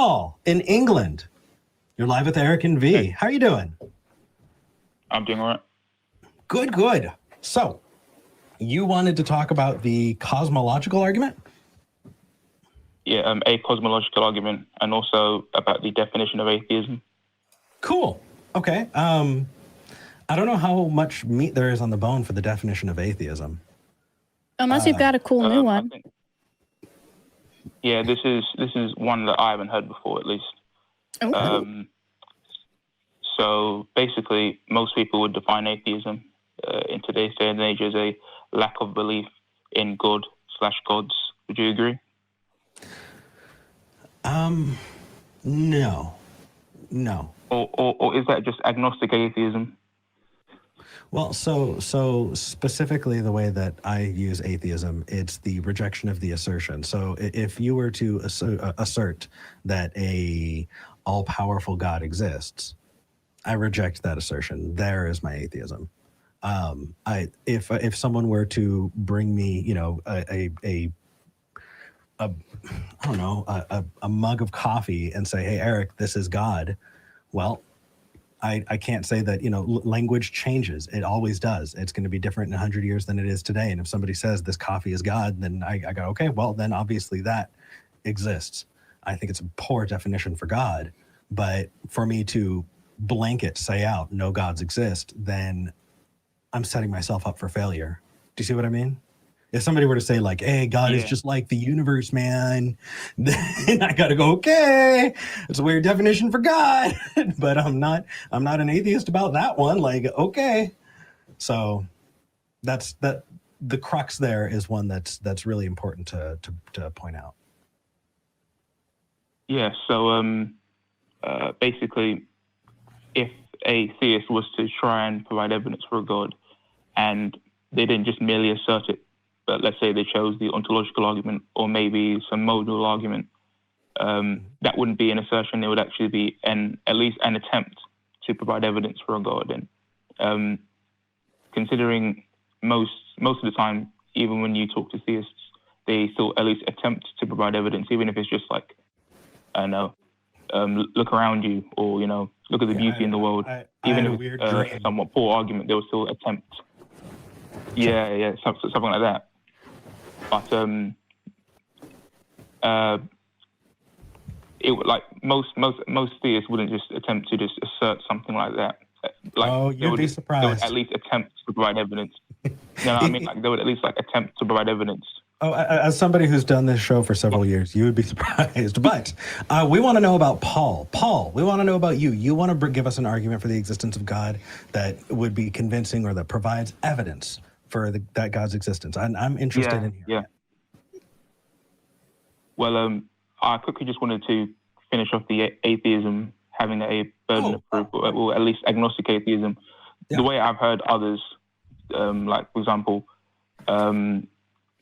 Paul in England. You're live with Eric and V. Hey. How are you doing? I'm doing all right. Good, good. So, you wanted to talk about the cosmological argument? Yeah, a cosmological argument, and also about the definition of atheism. Cool. Okay. I don't know how much meat there is on the bone for the definition of atheism. Unless you've got a cool new one. Yeah, this is one that I haven't heard before, at least. Oh. So basically, most people would define atheism in today's day and age as a lack of belief in God/gods. Would you agree? No. Or is that just agnostic atheism? Well, so specifically the way that I use atheism, it's the rejection of the assertion. So if you were to assert that a all-powerful God exists, I reject that assertion. There is my atheism. If someone were to bring me, a mug of coffee and say, "Hey, Eric, this is God," well, I can't say that, language changes. It always does. It's going to be different in 100 years than it is today. And if somebody says this coffee is God, then I go, okay, well, then obviously that exists. I think it's a poor definition for God. But for me to blanket say out no gods exist, then I'm setting myself up for failure. Do you see what I mean? If somebody were to say like, hey, God is just like the universe, man, then I got to go, okay, it's a weird definition for God, but I'm not an atheist about that one. Like, okay. So the crux there is one that's really important to point out. Yeah. So basically, if a theist was to try and provide evidence for a God, and they didn't just merely assert it, but let's say they chose the ontological argument or maybe some modal argument, that wouldn't be an assertion. It would actually be at least an attempt to provide evidence for a God. And considering most of the time, even when you talk to theists, they still at least attempt to provide evidence, even if it's just like, I don't know, look around you, or look at the beauty in the world. Even if it's a somewhat poor argument, they will still attempt. Yeah, something like that. But it would, like most theists wouldn't just attempt to just assert something like that. Like, you'd be surprised. They would at least attempt to provide evidence. I mean, like, they would at least attempt to provide evidence. Oh, as somebody who's done this show for several years, you would be surprised. But we want to know about Paul. Paul, we want to know about you. You want to give us an argument for the existence of God that would be convincing or that provides evidence for that God's existence. I'm interested in hearing. Yeah. Well, I quickly just wanted to finish off the atheism having a burden of proof, or at least agnostic atheism. Yeah. The way I've heard others, like, for example,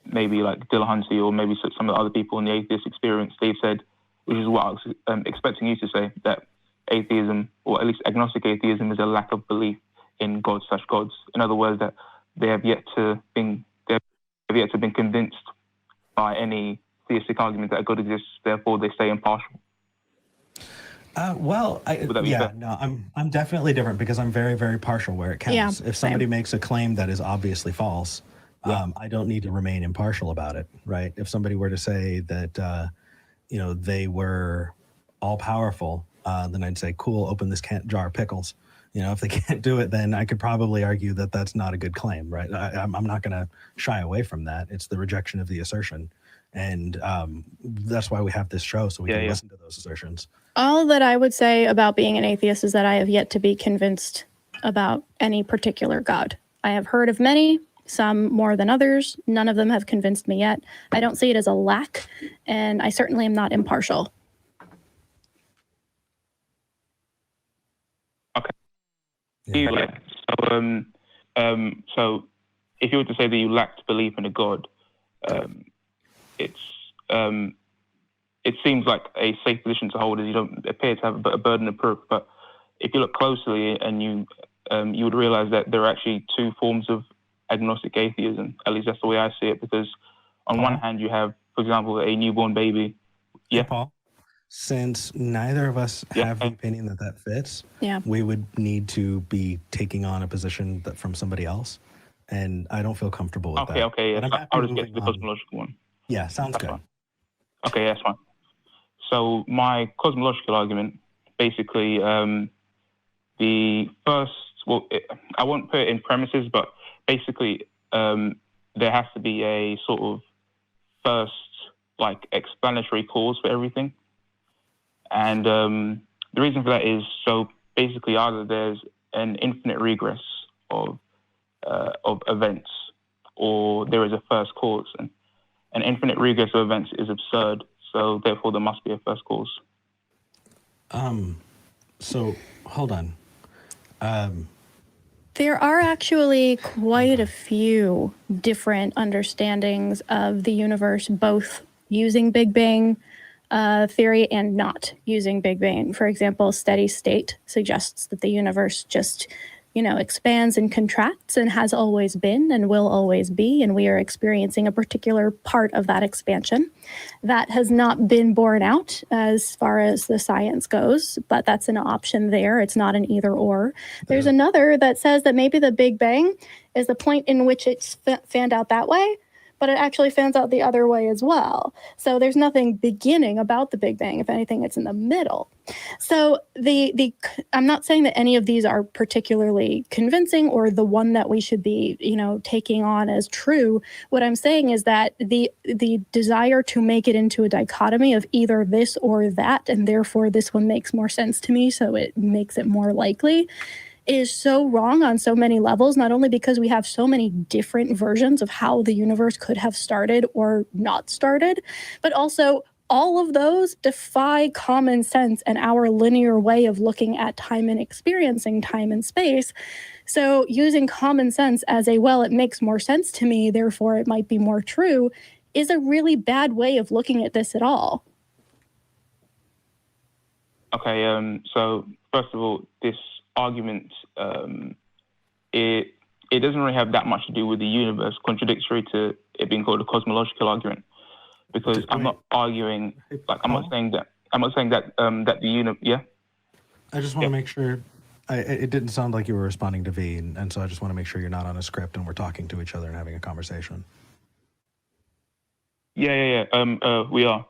maybe like Dillahunty or maybe some of the other people in the atheist experience, they've said, which is what I was expecting you to say, that atheism, or at least agnostic atheism, is a lack of belief in God/gods. In other words, that they have yet to been convinced by any theistic argument that God exists. Therefore, they stay impartial. I'm definitely different because I'm very, very partial where it counts. If somebody makes a claim that is obviously false, I don't need to remain impartial about it, right? If somebody were to say that, they were all powerful, then I'd say, cool, open this jar of pickles. If they can't do it, then I could probably argue that that's not a good claim, right? I'm not going to shy away from that. It's the rejection of the assertion. And that's why we have this show, so we can listen to those assertions. All that I would say about being an atheist is that I have yet to be convinced about any particular God. I have heard of many, some more than others. None of them have convinced me yet. I don't see it as a lack, and I certainly am not impartial. Okay. Yeah. So if you were to say that you lacked belief in a God, it seems like a safe position to hold, as you don't appear to have a burden of proof. But if you look closely, and you would realize that there are actually two forms of agnostic atheism. At least that's the way I see it. Because on one hand, you have, for example, a newborn baby. Yeah, Paul. Since neither of us Yeah. have the opinion that that fits, Yeah. we would need to be taking on a position that from somebody else, and I don't feel comfortable with that. Okay, But yeah. I'm happy I'll just get to moving the on. cosmological one. Yeah, sounds That's good. fine. Okay, that's fine. So my cosmological argument, basically, the first, I won't put it in premises, but basically, there has to be a sort of first, like, explanatory cause for everything. And the reason for that is, so basically either there's an infinite regress of events, or there is a first cause. And an infinite regress of events is absurd, so therefore there must be a first cause. So hold on. There are actually quite a few different understandings of the universe, both using Big Bang theory and not using Big Bang. For example, steady state suggests that the universe just, expands and contracts and has always been and will always be, and we are experiencing a particular part of that expansion. That has not been borne out as far as the science goes, but that's an option there. It's not an either or. There's another that says that maybe the Big Bang is the point in which it's fanned out that way, but it actually fans out the other way as well. So there's nothing beginning about the Big Bang. If anything, it's in the middle. So I'm not saying that any of these are particularly convincing or the one that we should be, taking on as true. What I'm saying is that the desire to make it into a dichotomy of either this or that, and therefore this one makes more sense to me, so it makes it more likely, is so wrong on so many levels, not only because we have so many different versions of how the universe could have started or not started, but also all of those defy common sense and our linear way of looking at time and experiencing time and space. So using common sense as it makes more sense to me, therefore it might be more true, is a really bad way of looking at this at all. Okay, so first of all, this argument, it doesn't really have that much to do with the universe, contradictory to it being called a cosmological argument, because I'm not arguing, I'm not saying that that the universe, yeah? I just want to make sure, it didn't sound like you were responding to V, and so I just want to make sure you're not on a script and we're talking to each other and having a conversation. Yeah. We are.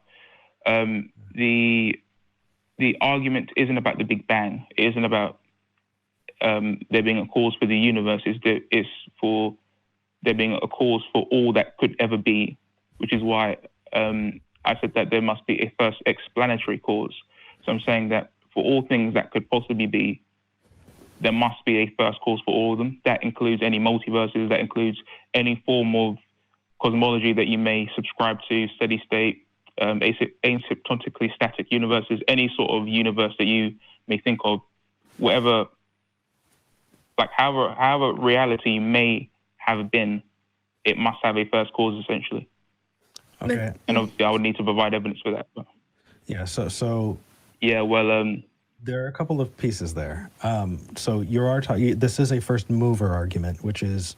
The argument isn't about the Big Bang. It isn't about there being a cause for the universe. It's for there being a cause for all that could ever be, which is why I said that there must be a first explanatory cause. So I'm saying that for all things that could possibly be, there must be a first cause for all of them. That includes any multiverses, that includes any form of cosmology that you may subscribe to, steady state, asymptotically static universes, any sort of universe that you may think of, whatever, like however reality may have been, it must have a first cause, essentially. Okay. And obviously I would need to provide evidence for that. But. Yeah, so yeah, well, there are a couple of pieces there. So this is a first mover argument, which is,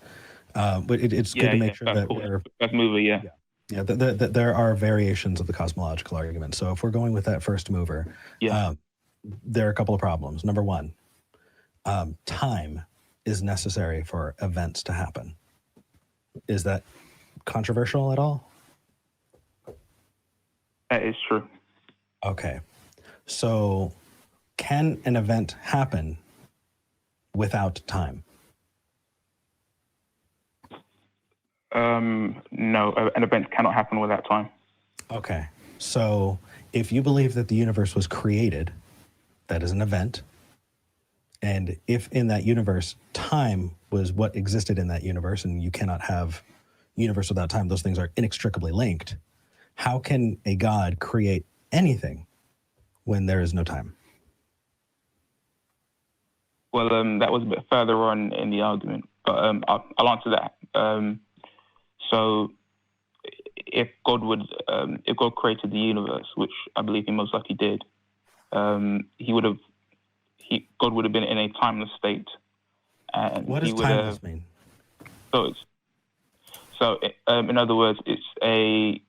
but it's good to make sure that we're first mover, yeah. Yeah, there are variations of the cosmological argument. So if we're going with that first mover, there are a couple of problems. Number one, time is necessary for events to happen. Is that controversial at all? That is true. Okay. So can an event happen without time? No, an event cannot happen without time. Okay. So if you believe that the universe was created, that is an event. And if in that universe, time was what existed in that universe, and you cannot have universe without time, those things are inextricably linked. How can a God create anything when there is no time? Well, that was a bit further on in the argument, but I'll answer that. So if God created the universe, which I believe he most likely did, God would have been in a timeless state. And what does timeless mean? So in other words, it's a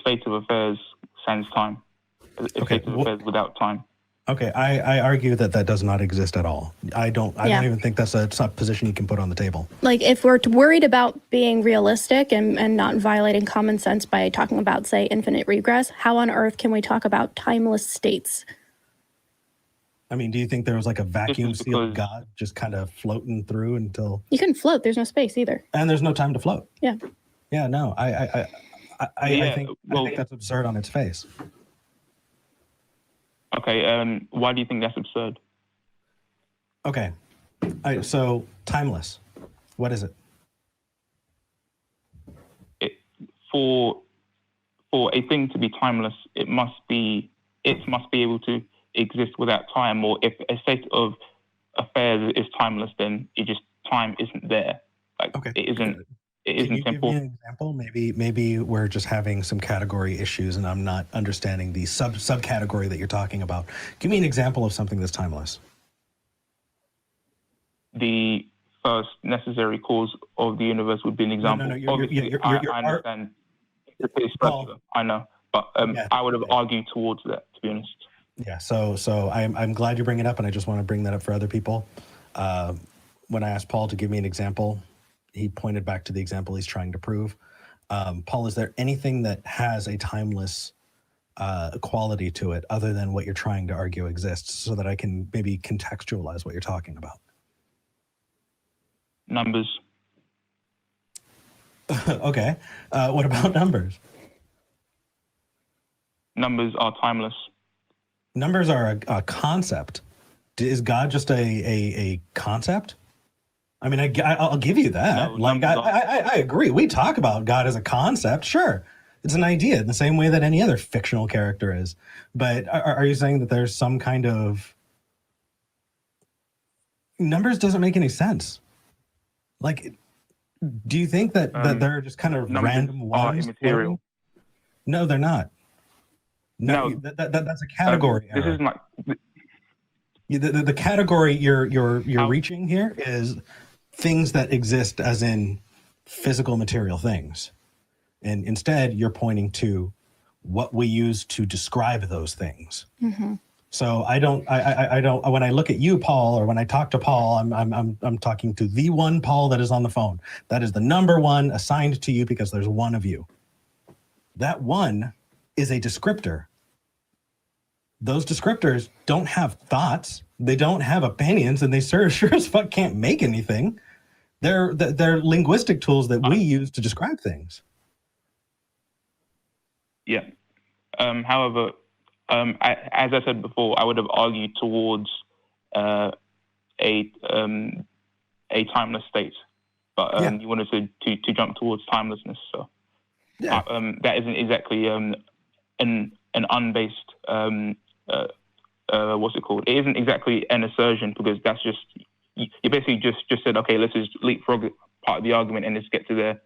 state of affairs sans time. a state of affairs without time. Okay, I argue that that does not exist at all. I don't even think that's a position you can put on the table. Like, if we're worried about being realistic and not violating common sense by talking about, say, infinite regress, how on earth can we talk about timeless states? I mean, do you think there was like a vacuum sealed God just kind of floating through until... You couldn't float. There's no space either. And there's no time to float. Yeah. Yeah, no, I think that's absurd on its face. Okay, why do you think that's absurd? Okay, so timeless, what is it? For a thing to be timeless, it must be able to exist without time. Or if a state of affairs is timeless, then time isn't there. Like, okay. It isn't. It isn't simple. Can you give me an example? Maybe we're just having some category issues, and I'm not understanding the subcategory that you're talking about. Give me an example of something that's timeless. The first necessary cause of the universe would be an example. No, I understand. It's circular, I know, but I would have argued towards that, to be honest. Yeah. So I'm glad you bring it up, and I just want to bring that up for other people. When I asked Paul to give me an example, he pointed back to the example he's trying to prove. Paul, is there anything that has a timeless quality to it other than what you're trying to argue exists, so that I can maybe contextualize what you're talking about? Numbers. Okay. What about numbers? Numbers are timeless. Numbers are a concept. Is God just a concept? I mean, I'll give you that. No, I agree. We talk about God as a concept. Sure. It's an idea in the same way that any other fictional character is. But are you saying that there's some kind of... Numbers doesn't make any sense. Like, do you think that they're just kind of random ones? Immaterial. No, they're not. No, that's a category error. This is my... The category you're reaching here is things that exist as in physical material things. And instead, you're pointing to what we use to describe those things. Mm-hmm. So I don't, when I look at you, Paul, or when I talk to Paul, I'm talking to the one Paul that is on the phone. That is the number one assigned to you because there's one of you. That one is a descriptor. Those descriptors don't have thoughts. They don't have opinions, and they sure as fuck can't make anything. They're linguistic tools that we use to describe things. Yeah. However, as I said before, I would have argued towards a timeless state, but you wanted to jump towards timelessness. So that isn't exactly an unbased. What's it called? It isn't exactly an assertion, because that's just, you basically just said, okay, let's just leapfrog part of the argument and let's get to there.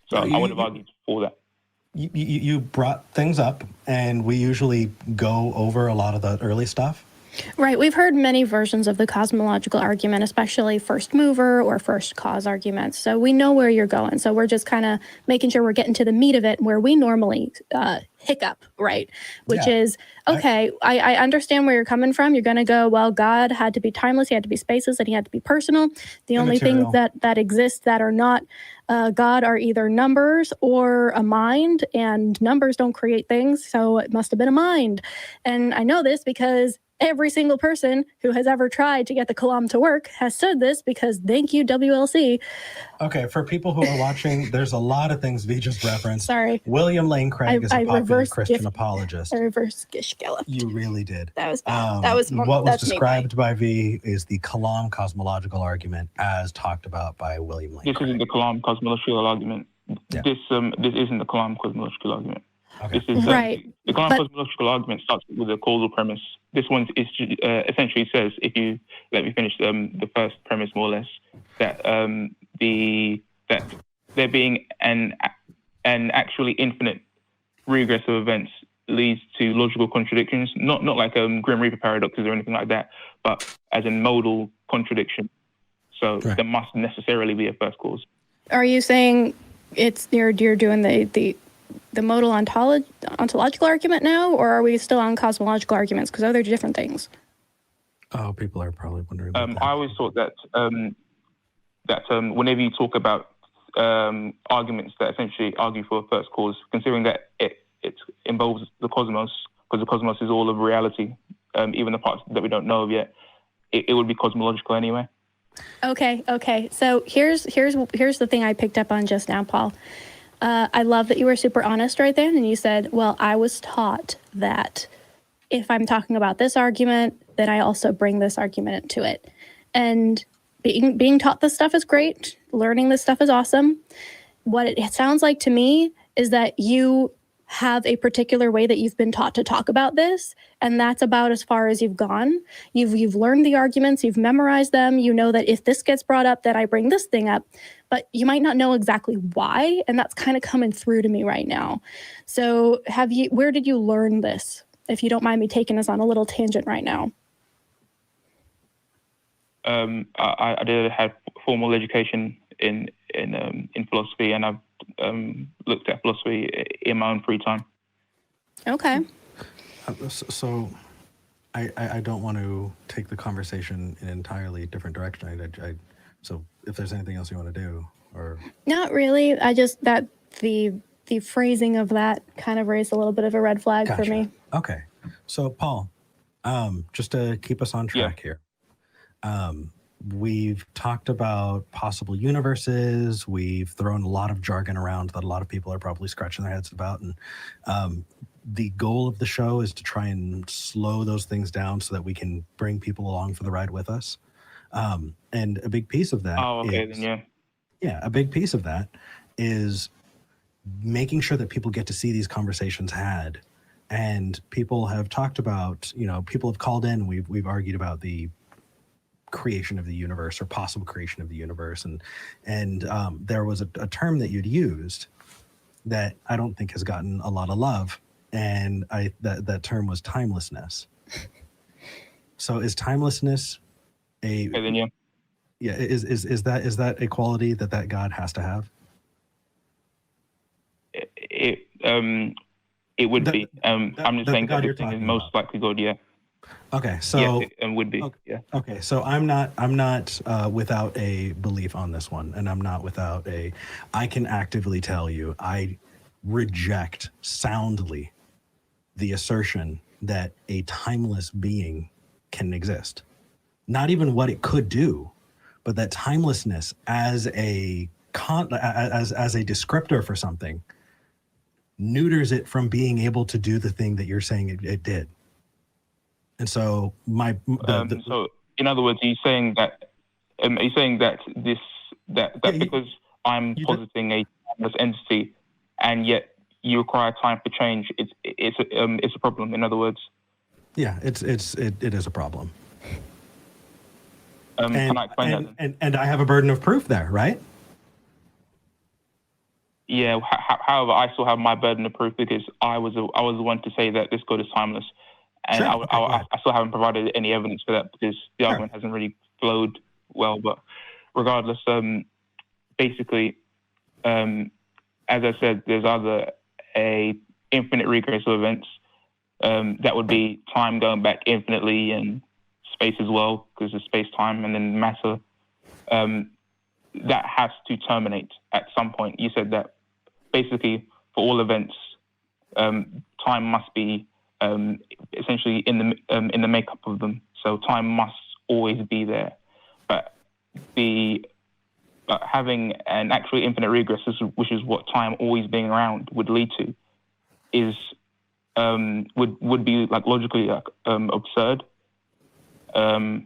So I would have argued for that. You brought things up, and we usually go over a lot of the early stuff. Right. We've heard many versions of the cosmological argument, especially first mover or first cause arguments. So we know where you're going. So we're just kind of making sure we're getting to the meat of it where we normally hiccup, right? Which is, okay, I understand where you're coming from. You're going to go, well, God had to be timeless. He had to be spaceless, and he had to be personal. The only things that exist that are not God are either numbers or a mind, and numbers don't create things. So it must have been a mind. And I know this because every single person who has ever tried to get the Kalam to work has said this, because thank you, WLC. Okay, for people who are watching, there's a lot of things V just referenced. Sorry. William Lane Craig is a popular Christian apologist. I reversed Gishgallop. You really did. That was bad. What was described by V is the Kalam cosmological argument as talked about by William Lane Craig. This isn't the Kalam cosmological argument. Yeah. This isn't the Kalam cosmological argument. Okay. This is, right. The Kalam cosmological argument starts with a causal premise. This one is essentially says, if you let me finish the first premise more or less, that that there being an actually infinite regress of events leads to logical contradictions, not like Grim Reaper paradoxes or anything like that, but as in modal contradiction. So there must necessarily be a first cause. Are you saying you're doing the the modal ontological argument now, or are we still on cosmological arguments? Because those are different things. Oh, people are probably wondering about that. I always thought that whenever you talk about arguments that essentially argue for a first cause, considering that it involves the cosmos, because the cosmos is all of reality, even the parts that we don't know of yet, it would be cosmological anyway. Okay. So here's the thing I picked up on just now, Paul. I love that you were super honest right there, and you said, well, I was taught that if I'm talking about this argument, then I also bring this argument into it. And being taught this stuff is great. Learning this stuff is awesome. What it sounds like to me is that you have a particular way that you've been taught to talk about this, and that's about as far as you've gone. You've learned the arguments, you've memorized them, you know that if this gets brought up, then I bring this thing up, but you might not know exactly why, and that's kind of coming through to me right now. So where did you learn this? If you don't mind me taking us on a little tangent right now. I did have formal education in philosophy, and I've looked at philosophy in my own free time. Okay. So I don't want to take the conversation in an entirely different direction. So if there's anything else you want to do, or not really. I just that the phrasing of that kind of raised a little bit of a red flag for me. Okay. So Paul, just to keep us on track here. We've talked about possible universes. We've thrown a lot of jargon around that a lot of people are probably scratching their heads about. And the goal of the show is to try and slow those things down so that we can bring people along for the ride with us. And a big piece of that a big piece of that is making sure that people get to see these conversations had. And people have talked about, people have called in, we've argued about the creation of the universe or possible creation of the universe, and there was a term that you'd used that I don't think has gotten a lot of love, and that term was timelessness. So is timelessness is that a quality that God has to have? It would be. I'm just saying that this thing is most likely God. Yeah. Okay, so it would be. Okay, yeah. Okay, so I'm not without a belief on this one, and I'm not without I can actively tell you I reject soundly the assertion that a timeless being can exist. Not even what it could do, but that timelessness as a descriptor for something neuters it from being able to do the thing that you're saying it did. And so so in other words, are you saying that because I'm positing a timeless entity, and yet you require time for change, it's a problem? In other words, yeah, it is a problem. Can I explain that? And I have a burden of proof there, right? Yeah. However, I still have my burden of proof because I was the one to say that this God is timeless. And sure. I still haven't provided any evidence for that because the argument hasn't really flowed well. But regardless, basically, as I said, there's either a infinite regress of events that would be time going back infinitely, and space as well, because of space-time, and then matter. That has to terminate at some point. You said that basically for all events, time must be essentially in the makeup of them. So time must always be there. But having an actually infinite regress, which is what time always being around would lead to, is would be like logically absurd. If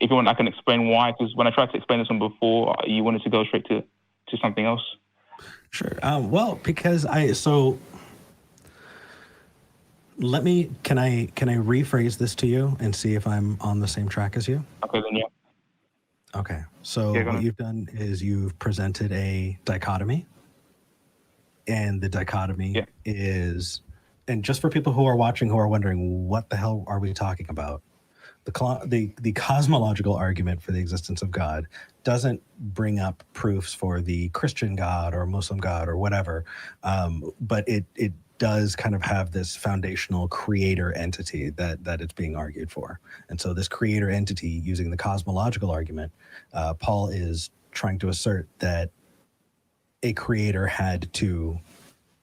you want, I can explain why. Because when I tried to explain this one before, you wanted to go straight to something else. Sure. Well, because can I rephrase this to you and see if I'm on the same track as you? Okay, then yeah. Okay. So what you've done is you've presented a dichotomy, and the dichotomy is, and just for people who are watching who are wondering what the hell are we talking about, the cosmological argument for the existence of God doesn't bring up proofs for the Christian God or Muslim God or whatever, but it does kind of have this foundational creator entity that it's being argued for. And so this creator entity, using the cosmological argument, Paul is trying to assert that a creator had to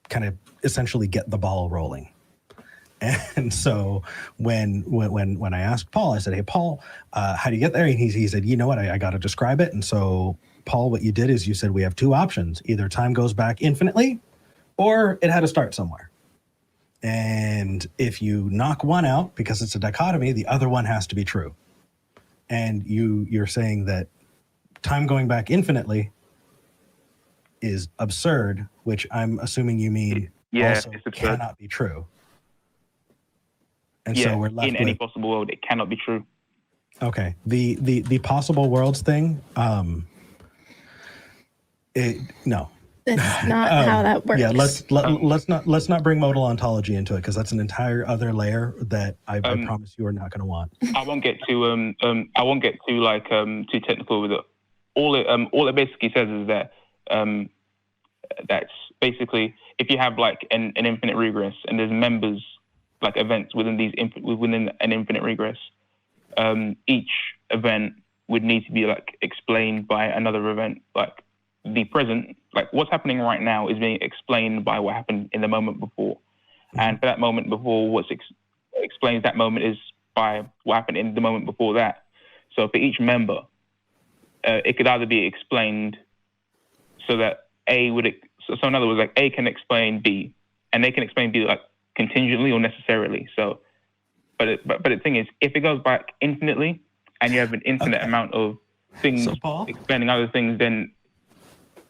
kind of essentially get the ball rolling. And so when I asked Paul, I said, "Hey, Paul, how do you get there?" And he said, "You know what? I got to describe it." And so, Paul, what you did is you said we have two options: either time goes back infinitely, or it had to start somewhere. And if you knock one out because it's a dichotomy, the other one has to be true. And you're saying that time going back infinitely is absurd, which I'm assuming you mean also cannot be true. And so we're left in any possible world, it cannot be true. Okay. The possible worlds thing, no. It's not how that works. Yeah, let's not bring modal ontology into it, because that's an entire other layer that I promise you are not going to want. I won't get too too technical with it. All it basically says is that that's basically, if you have like an infinite regress and there's members, like events within an infinite regress, each event would need to be like explained by another event. Like the present, like what's happening right now is being explained by what happened in the moment before. Mm-hmm. And for that moment before, what explains that moment is by what happened in the moment before that. So for each member, it could either be explained so that A would, so in other words, like A can explain B, and they can explain B like contingently or necessarily. So, but the thing is, if it goes back infinitely and you have an infinite amount of things explaining other things, then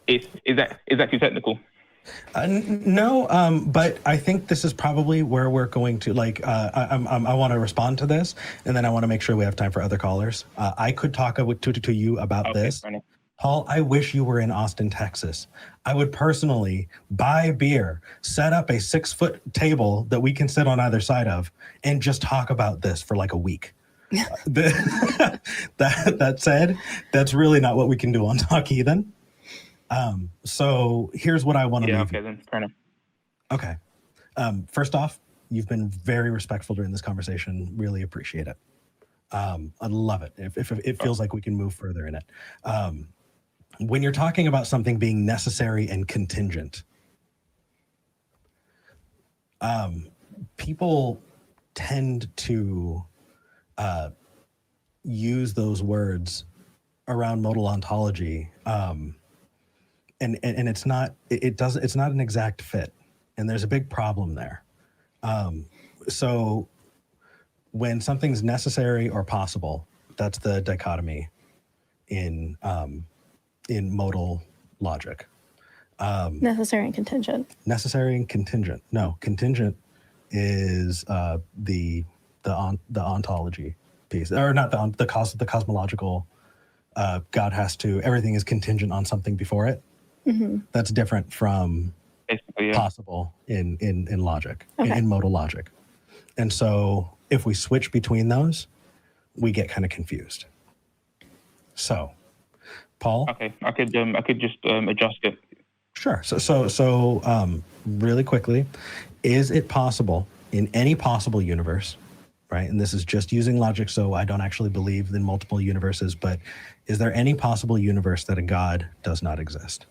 is that too technical? No, but I think this is probably where we're going to, like, I want to respond to this, and then I want to make sure we have time for other callers. I could talk to you about this. Paul, I wish you were in Austin, Texas. I would personally buy beer, set up a 6-foot table that we can sit on either side of, and just talk about this for like a week. That said, that's really not what we can do on Talk Heathen. So here's what I want to leave. Okay, then fair enough. Okay. First off, you've been very respectful during this conversation. Really appreciate it. I love it. If it feels like we can move further in it. When you're talking about something being necessary and contingent, people tend to use those words around modal ontology, and it's not an exact fit, and there's a big problem there. So when something's necessary or possible, that's the dichotomy in modal logic. Necessary and contingent. Necessary and contingent. No, contingent is the ontology piece, or not the cosmological. God has to. Everything is contingent on something before it. Mm-hmm. That's different from possible in logic, in modal logic. And so if we switch between those, we get kind of confused. So, Paul? Okay, I could just adjust it. Sure. So really quickly, is it possible in any possible universe, right? And this is just using logic, so I don't actually believe in multiple universes, but is there any possible universe that a God does not exist?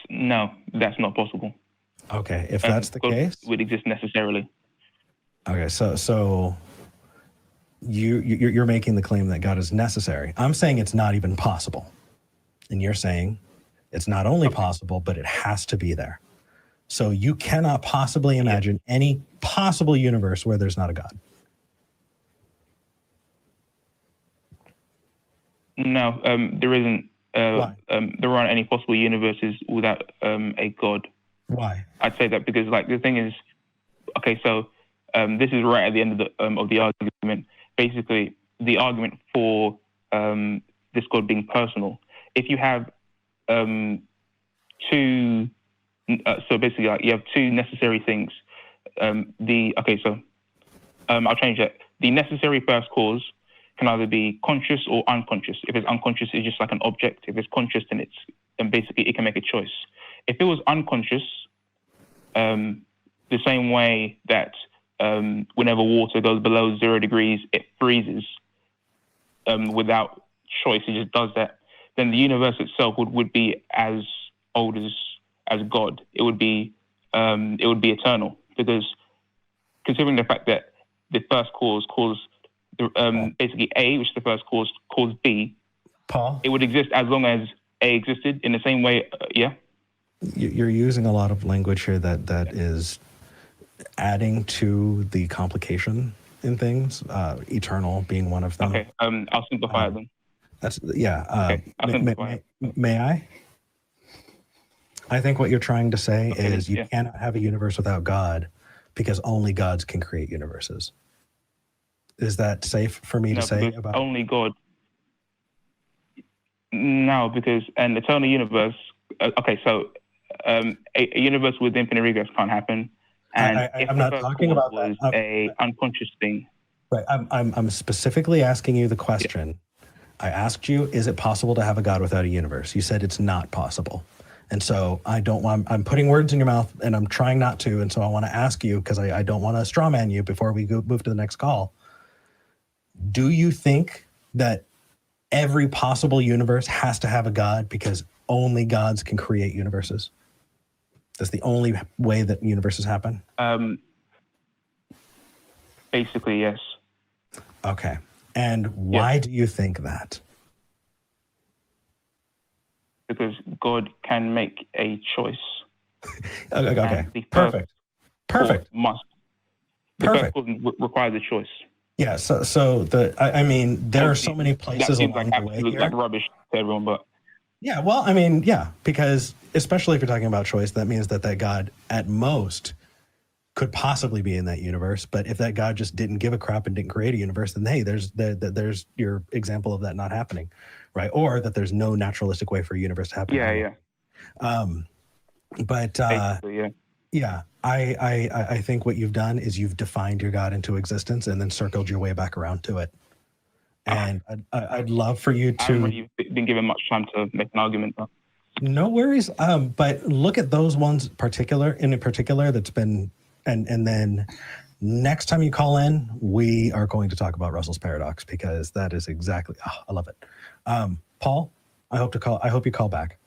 No, that's not possible. Okay, if that's the case, would exist necessarily. Okay, so you're making the claim that God is necessary. I'm saying it's not even possible, and you're saying it's not only possible, but it has to be there. So you cannot possibly imagine any possible universe where there's not a God. No, there isn't. There aren't any possible universes without a God. Why? I'd say that because, like, the thing is, okay, so this is right at the end of the argument. Basically, the argument for this God being personal. If you have two So basically, like, you have two necessary things. I'll change that. The necessary first cause can either be conscious or unconscious. If it's unconscious, it's just like an object. If it's conscious, then basically it can make a choice. If it was unconscious, the same way that whenever water goes below 0 degrees, it freezes without choice. It just does that. Then the universe itself would be as old as God. It would be eternal, because considering the fact that the first cause basically A, which is the first cause, caused B. Paul, it would exist as long as A existed. In the same way, yeah. You're using a lot of language here that is adding to the complication in things. Eternal being one of them. Okay. I'll simplify it then. That's yeah. Okay, may I? I think what you're trying to say is you cannot have a universe without God, because only gods can create universes. Is that safe for me to say about only God? No, because an eternal universe. A universe with infinite regress can't happen. And I'm not talking about was that. A unconscious thing. Right. I'm specifically asking you the question. Yeah. I asked you, is it possible to have a God without a universe? You said it's not possible. And so I'm putting words in your mouth, and I'm trying not to. And so I want to ask you, because I don't want to straw man you before we move to the next call. Do you think that every possible universe has to have a God, because only gods can create universes? That's the only way that universes happen? Basically, yes. Okay. And why do you think that? Because God can make a choice. Okay. Perfect. Perfect. Requires a choice. Yeah. So there are so many places along the way here. Like rubbish to everyone, but yeah. Well, because especially if you're talking about choice, that means that God at most could possibly be in that universe. But if that God just didn't give a crap and didn't create a universe, then hey, there's your example of that not happening, right? Or that there's no naturalistic way for a universe to happen. Yeah. I think what you've done is you've defined your God into existence and then circled your way back around to it. And I'd love for you to. I haven't really been given much time to make an argument, though. No worries. But look at those ones in particular that's been. And then next time you call in, we are going to talk about Russell's paradox, because that is exactly, I love it. Paul, I hope you call back.